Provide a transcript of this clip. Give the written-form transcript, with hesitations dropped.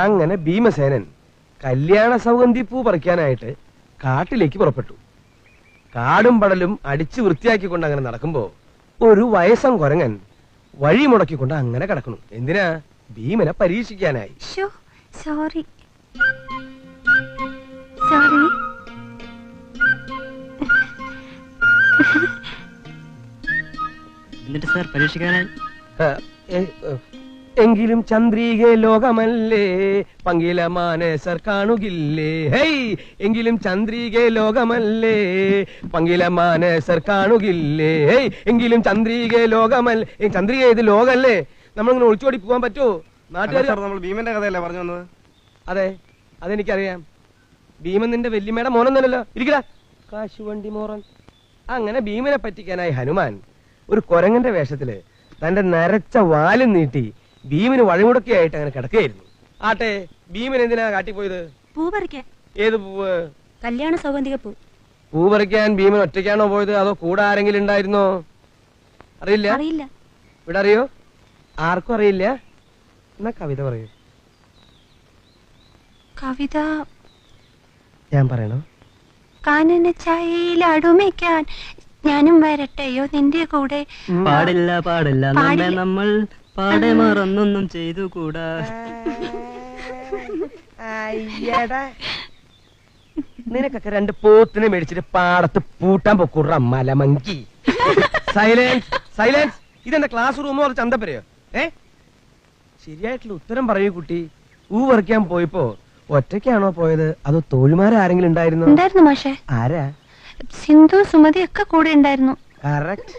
അങ്ങനെ ഭീമസേനൻ കല്യാണ സൗഗന്ധി പൂ പറിക്കാനായിട്ട് കാട്ടിലേക്ക് പുറപ്പെട്ടു. കാടും പടലും അടിച്ചു വൃത്തിയാക്കിക്കൊണ്ട് അങ്ങനെ നടക്കുമ്പോ ഒരു വയസ്സം കുരങ്ങൻ വഴി മുടക്കിക്കൊണ്ട് അങ്ങനെ കിടക്കണു. എന്തിനാ? ഭീമനെ പരീക്ഷിക്കാനായി. സോറി എന്നിട്ട് സാർ പരീക്ഷിക്കാനായി എങ്കിലും ചന്ദ്രിക ലോകമല്ലേ പങ്കില മാനസർ കാണുകില്ലേ. ഹേയ്, എങ്കിലും ചന്ദ്രിക ലോകമല്ലേ പങ്കില മാനസർ കാണുകില്ലേ. ഹേയ്, എങ്കിലും ചന്ദ്രിക ലോകമല്ലേ. ചന്ദ്രിക ഇത് ലോകല്ലേ? നമ്മളിങ്ങനെ ഒളിച്ചോടി പോകാൻ പറ്റുമോ? നാട്ടുകാർ നമ്മൾ ഭീമന്റെ കഥയല്ലേ പറഞ്ഞു വന്നത്? അതെ, അതെനിക്കറിയാം. ഭീമൻ നിന്റെ വല്യമ്മയുടെ മോനൊന്നല്ലോ. ഇരിക്കടാ കാശുവണ്ടി മോറൻ. അങ്ങനെ ഭീമനെ പറ്റിക്കാനായി ഹനുമാൻ ഒരു കുരങ്ങന്റെ വേഷത്തില് തന്റെ നരച്ച വാലും നീട്ടി ഭീമന് വഴിമുടക്കിയായിട്ട് അങ്ങനെ കിടക്കുകയായിരുന്നു. ആട്ടെ, ഭീമൻ എന്തിനാ കാട്ടിപ്പോയത്? പൂ പറിക്കാൻ. ഏത് പൂവ്? കല്യാണ സൗഗന്ധിക പൂ. പൂ പറിക്കാൻ ഭീമൻ ഒറ്റയ്ക്കാണോ പോയത്, അതോ കൂടെ ആരെങ്കിലും ഉണ്ടായിരുന്നോ? അറിയില്ല. ഇവിടെ അറിയോ? ആർക്കും അറിയില്ല. എന്നാ കവിത പറയൂ. കവിത ഞാൻ പറയണോ? കാനന ചായയിൽ അടുമിക്കാൻ ഞാനും വരട്ടെയോ നിന്റെ കൂടെ. പാടില്ല പാടില്ല നമ്മെ നമ്മൾ പാടെ മറന്നൊന്നും ചെയ്തു കൂടാ. നിനക്കൊക്കെ രണ്ട് പോത്തിനെ മേടിച്ചിട്ട് പാടത്ത് പൂട്ടാൻ പൊക്കൂട മലമങ്കി. Silence, silence. ഇതെന്താ ക്ലാസ് റൂമോ അത് ചന്തപ്പരയോ? ശരിയായിട്ടുള്ള ഉത്തരം പറയൂ കുട്ടി. പൂ പറിക്കാൻ പോയപ്പോ ഒറ്റയ്ക്കാണോ പോയത്, അതോ തോഴിമാരാരെങ്കിലും ഉണ്ടായിരുന്നോ? ഉണ്ടായിരുന്നു മാഷേ. ആരാ? സിന്ധു സുമതി ഒക്കെ കൂടെ ഉണ്ടായിരുന്നു. കറക്റ്റ്.